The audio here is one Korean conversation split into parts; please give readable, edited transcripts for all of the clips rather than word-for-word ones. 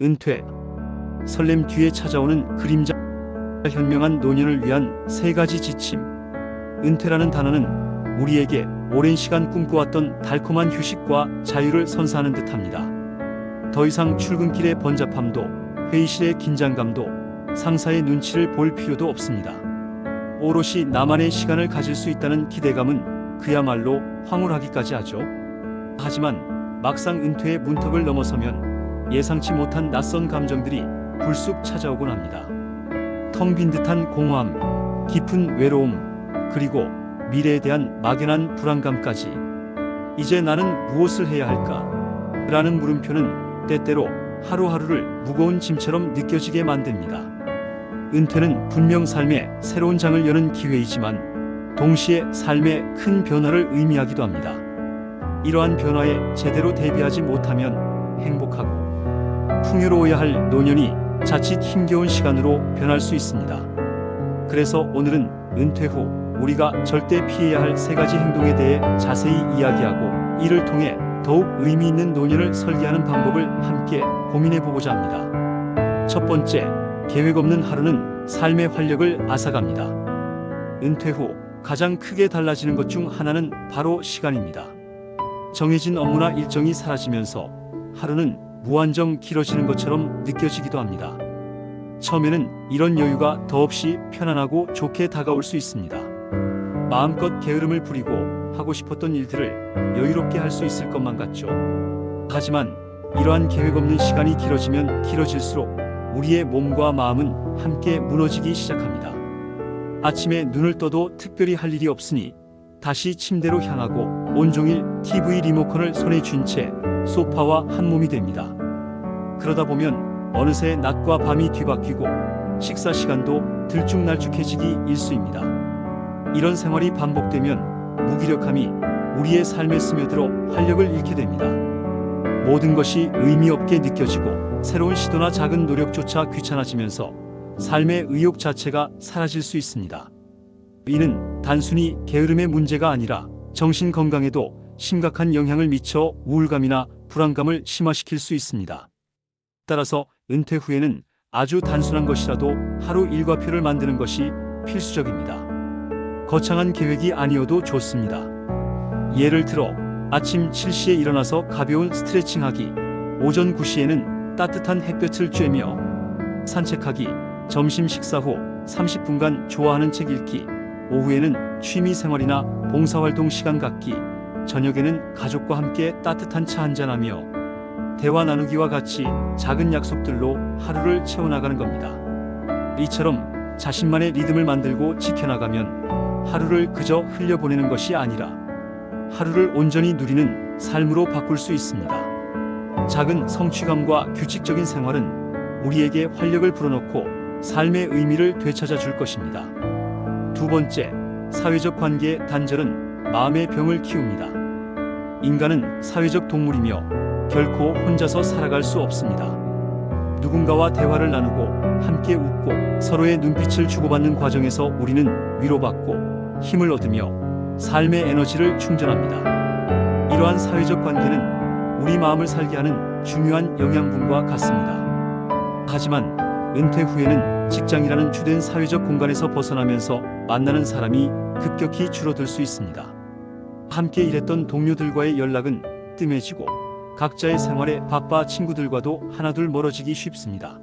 은퇴, 설렘 뒤에 찾아오는 그림자. 현명한 노년을 위한 세 가지 지침. 은퇴라는 단어는 우리에게 오랜 시간 꿈꿔왔던 달콤한 휴식과 자유를 선사하는 듯합니다. 더 이상 출근길의 번잡함도, 회의실의 긴장감도, 상사의 눈치를 볼 필요도 없습니다. 오롯이 나만의 시간을 가질 수 있다는 기대감은 그야말로 황홀하기까지 하죠. 하지만 막상 은퇴의 문턱을 넘어서면 예상치 못한 낯선 감정들이 불쑥 찾아오곤 합니다. 텅 빈 듯한 공허함, 깊은 외로움, 그리고 미래에 대한 막연한 불안감까지. 이제 나는 무엇을 해야 할까? 라는 물음표는 때때로 하루하루를 무거운 짐처럼 느껴지게 만듭니다. 은퇴는 분명 삶의 새로운 장을 여는 기회이지만 동시에 삶의 큰 변화를 의미하기도 합니다. 이러한 변화에 제대로 대비하지 못하면 행복하고 풍요로워야 할 노년이 자칫 힘겨운 시간으로 변할 수 있습니다. 그래서 오늘은 은퇴 후 우리가 절대 피해야 할 세 가지 행동에 대해 자세히 이야기하고, 이를 통해 더욱 의미 있는 노년을 설계하는 방법을 함께 고민해 보고자 합니다. 첫 번째, 계획 없는 하루는 삶의 활력을 앗아갑니다. 은퇴 후 가장 크게 달라지는 것 중 하나는 바로 시간입니다. 정해진 업무나 일정이 사라지면서 하루는 무한정 길어지는 것처럼 느껴지기도 합니다. 처음에는 이런 여유가 더없이 편안하고 좋게 다가올 수 있습니다. 마음껏 게으름을 부리고 하고 싶었던 일들을 여유롭게 할 수 있을 것만 같죠. 하지만 이러한 계획 없는 시간이 길어지면 길어질수록 우리의 몸과 마음은 함께 무너지기 시작합니다. 아침에 눈을 떠도 특별히 할 일이 없으니 다시 침대로 향하고 온종일 TV 리모컨을 손에 쥔 채 소파와 한 몸이 됩니다. 그러다 보면 어느새 낮과 밤이 뒤바뀌고 식사 시간도 들쭉날쭉해지기 일쑤입니다. 이런 생활이 반복되면 무기력함이 우리의 삶에 스며들어 활력을 잃게 됩니다. 모든 것이 의미 없게 느껴지고 새로운 시도나 작은 노력조차 귀찮아지면서 삶의 의욕 자체가 사라질 수 있습니다. 이는 단순히 게으름의 문제가 아니라 정신 건강에도 심각한 영향을 미쳐 우울감이나 불안감을 심화시킬 수 있습니다. 따라서 은퇴 후에는 아주 단순한 것이라도 하루 일과표를 만드는 것이 필수적입니다. 거창한 계획이 아니어도 좋습니다. 예를 들어 아침 7시에 일어나서 가벼운 스트레칭하기, 오전 9시에는 따뜻한 햇볕을 쬐며 산책하기, 점심 식사 후 30분간 좋아하는 책 읽기, 오후에는 취미 생활이나 봉사활동 시간 갖기, 저녁에는 가족과 함께 따뜻한 차 한잔하며 대화 나누기와 같이 작은 약속들로 하루를 채워나가는 겁니다. 이처럼 자신만의 리듬을 만들고 지켜나가면 하루를 그저 흘려보내는 것이 아니라 하루를 온전히 누리는 삶으로 바꿀 수 있습니다. 작은 성취감과 규칙적인 생활은 우리에게 활력을 불어넣고 삶의 의미를 되찾아 줄 것입니다. 두 번째, 사회적 관계의 단절은 마음의 병을 키웁니다. 인간은 사회적 동물이며 결코 혼자서 살아갈 수 없습니다. 누군가와 대화를 나누고 함께 웃고 서로의 눈빛을 주고받는 과정에서 우리는 위로받고 힘을 얻으며 삶의 에너지를 충전합니다. 이러한 사회적 관계는 우리 마음을 살게 하는 중요한 영양분과 같습니다. 하지만 은퇴 후에는 직장이라는 주된 사회적 공간에서 벗어나면서 만나는 사람이 급격히 줄어들 수 있습니다. 함께 일했던 동료들과의 연락은 뜸해지고 각자의 생활에 바빠 친구들과도 하나둘 멀어지기 쉽습니다.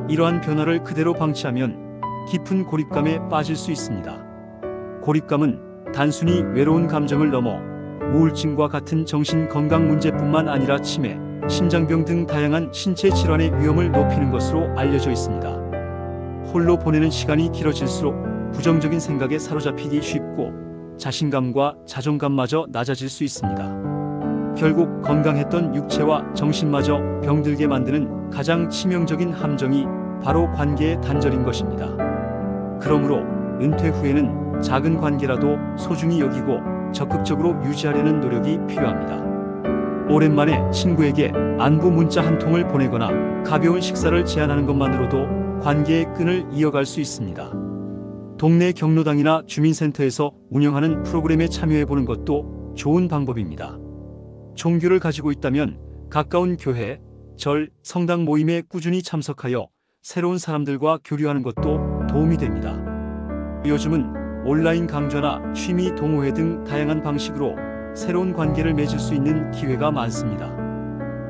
이러한 변화를 그대로 방치하면 깊은 고립감에 빠질 수 있습니다. 고립감은 단순히 외로운 감정을 넘어 우울증과 같은 정신 건강 문제뿐만 아니라 치매, 심장병 등 다양한 신체 질환의 위험을 높이는 것으로 알려져 있습니다. 홀로 보내는 시간이 길어질수록 부정적인 생각에 사로잡히기 쉽고 자신감과 자존감마저 낮아질 수 있습니다. 결국 건강했던 육체와 정신마저 병들게 만드는 가장 치명적인 함정이 바로 관계의 단절인 것입니다. 그러므로 은퇴 후에는 작은 관계라도 소중히 여기고 적극적으로 유지하려는 노력이 필요합니다. 오랜만에 친구에게 안부 문자 한 통을 보내거나 가벼운 식사를 제안하는 것만으로도 관계의 끈을 이어갈 수 있습니다. 동네 경로당이나 주민센터에서 운영하는 프로그램에 참여해보는 것도 좋은 방법입니다. 종교를 가지고 있다면 가까운 교회, 절, 성당 모임에 꾸준히 참석하여 새로운 사람들과 교류하는 것도 도움이 됩니다. 요즘은 온라인 강좌나 취미 동호회 등 다양한 방식으로 새로운 관계를 맺을 수 있는 기회가 많습니다.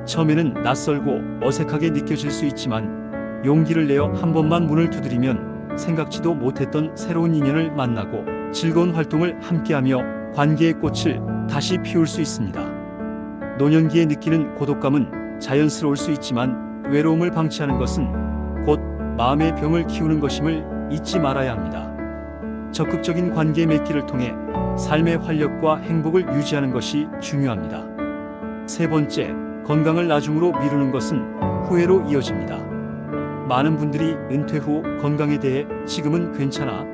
처음에는 낯설고 어색하게 느껴질 수 있지만 용기를 내어 한 번만 문을 두드리면 생각지도 못했던 새로운 인연을 만나고 즐거운 활동을 함께하며 관계의 꽃을 다시 피울 수 있습니다. 노년기에 느끼는 고독감은 자연스러울 수 있지만 외로움을 방치하는 것은 곧 마음의 병을 키우는 것임을 잊지 말아야 합니다. 적극적인 관계 맺기를 통해 삶의 활력과 행복을 유지하는 것이 중요합니다. 세 번째, 건강을 나중으로 미루는 것은 후회로 이어집니다. 많은 분들이 은퇴 후 건강에 대해 지금은 괜찮아,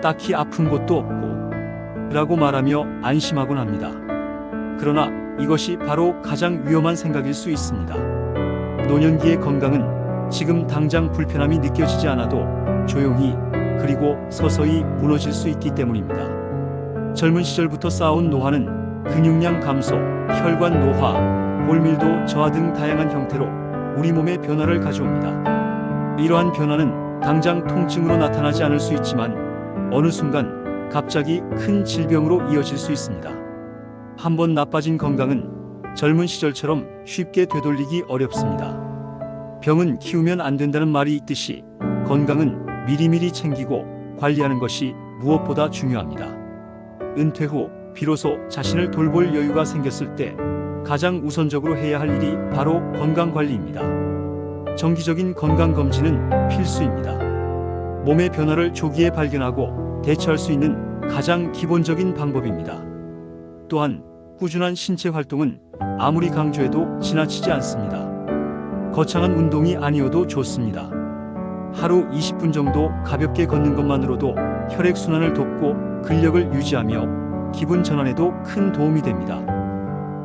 딱히 아픈 곳도 없고 라고 말하며 안심하곤 합니다. 그러나 이것이 바로 가장 위험한 생각일 수 있습니다. 노년기의 건강은 지금 당장 불편함이 느껴지지 않아도 조용히 그리고 서서히 무너질 수 있기 때문입니다. 젊은 시절부터 쌓아온 노화는 근육량 감소, 혈관 노화, 골밀도 저하 등 다양한 형태로 우리 몸에 변화를 가져옵니다. 이러한 변화는 당장 통증으로 나타나지 않을 수 있지만 어느 순간 갑자기 큰 질병으로 이어질 수 있습니다. 한번 나빠진 건강은 젊은 시절처럼 쉽게 되돌리기 어렵습니다. 병은 키우면 안 된다는 말이 있듯이 건강은 미리미리 챙기고 관리하는 것이 무엇보다 중요합니다. 은퇴 후 비로소 자신을 돌볼 여유가 생겼을 때 가장 우선적으로 해야 할 일이 바로 건강관리입니다. 정기적인 건강검진은 필수입니다. 몸의 변화를 조기에 발견하고 대처할 수 있는 가장 기본적인 방법입니다. 또한 꾸준한 신체 활동은 아무리 강조해도 지나치지 않습니다. 거창한 운동이 아니어도 좋습니다. 하루 20분 정도 가볍게 걷는 것만으로도 혈액순환을 돕고 근력을 유지하며 기분 전환에도 큰 도움이 됩니다.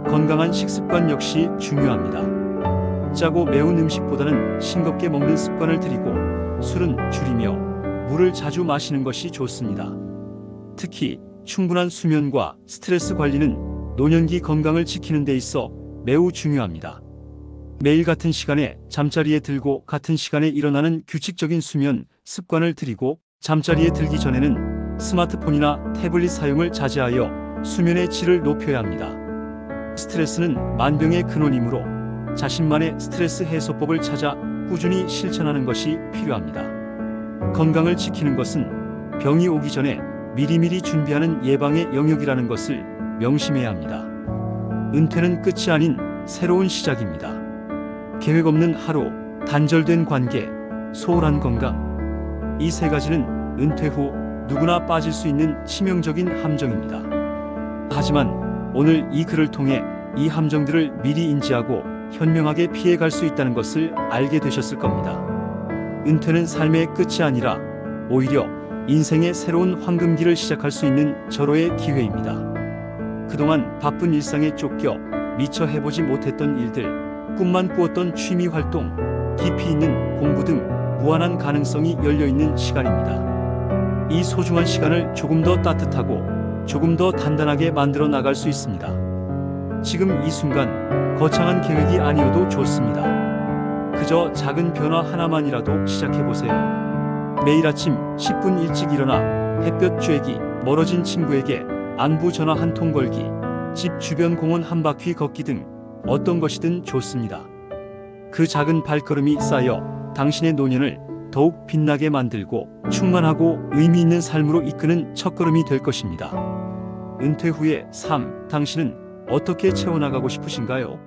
건강한 식습관 역시 중요합니다. 짜고 매운 음식보다는 싱겁게 먹는 습관을 들이고 술은 줄이며 물을 자주 마시는 것이 좋습니다. 특히 충분한 수면과 스트레스 관리는 노년기 건강을 지키는 데 있어 매우 중요합니다. 매일 같은 시간에 잠자리에 들고 같은 시간에 일어나는 규칙적인 수면 습관을 들이고 잠자리에 들기 전에는 스마트폰이나 태블릿 사용을 자제하여 수면의 질을 높여야 합니다. 스트레스는 만병의 근원이므로 자신만의 스트레스 해소법을 찾아 꾸준히 실천하는 것이 필요합니다. 건강을 지키는 것은 병이 오기 전에 미리미리 준비하는 예방의 영역이라는 것을 명심해야 합니다. 은퇴는 끝이 아닌 새로운 시작입니다. 계획 없는 하루, 단절된 관계, 소홀한 건강. 이 세 가지는 은퇴 후 누구나 빠질 수 있는 치명적인 함정입니다. 하지만 오늘 이 글을 통해 이 함정들을 미리 인지하고 현명하게 피해갈 수 있다는 것을 알게 되셨을 겁니다. 은퇴는 삶의 끝이 아니라 오히려 인생의 새로운 황금기를 시작할 수 있는 절호의 기회입니다. 그동안 바쁜 일상에 쫓겨 미처 해보지 못했던 일들, 꿈만 꾸었던 취미 활동, 깊이 있는 공부 등 무한한 가능성이 열려있는 시간입니다. 이 소중한 시간을 조금 더 따뜻하고 조금 더 단단하게 만들어 나갈 수 있습니다. 지금 이 순간 거창한 계획이 아니어도 좋습니다. 그저 작은 변화 하나만이라도 시작해보세요. 매일 아침 10분 일찍 일어나 햇볕 쬐기, 멀어진 친구에게 안부 전화 한 통 걸기, 집 주변 공원 한 바퀴 걷기 등 어떤 것이든 좋습니다. 그 작은 발걸음이 쌓여 당신의 노년을 더욱 빛나게 만들고 충만하고 의미 있는 삶으로 이끄는 첫걸음이 될 것입니다. 은퇴 후의 삶, 당신은 어떻게 채워나가고 싶으신가요?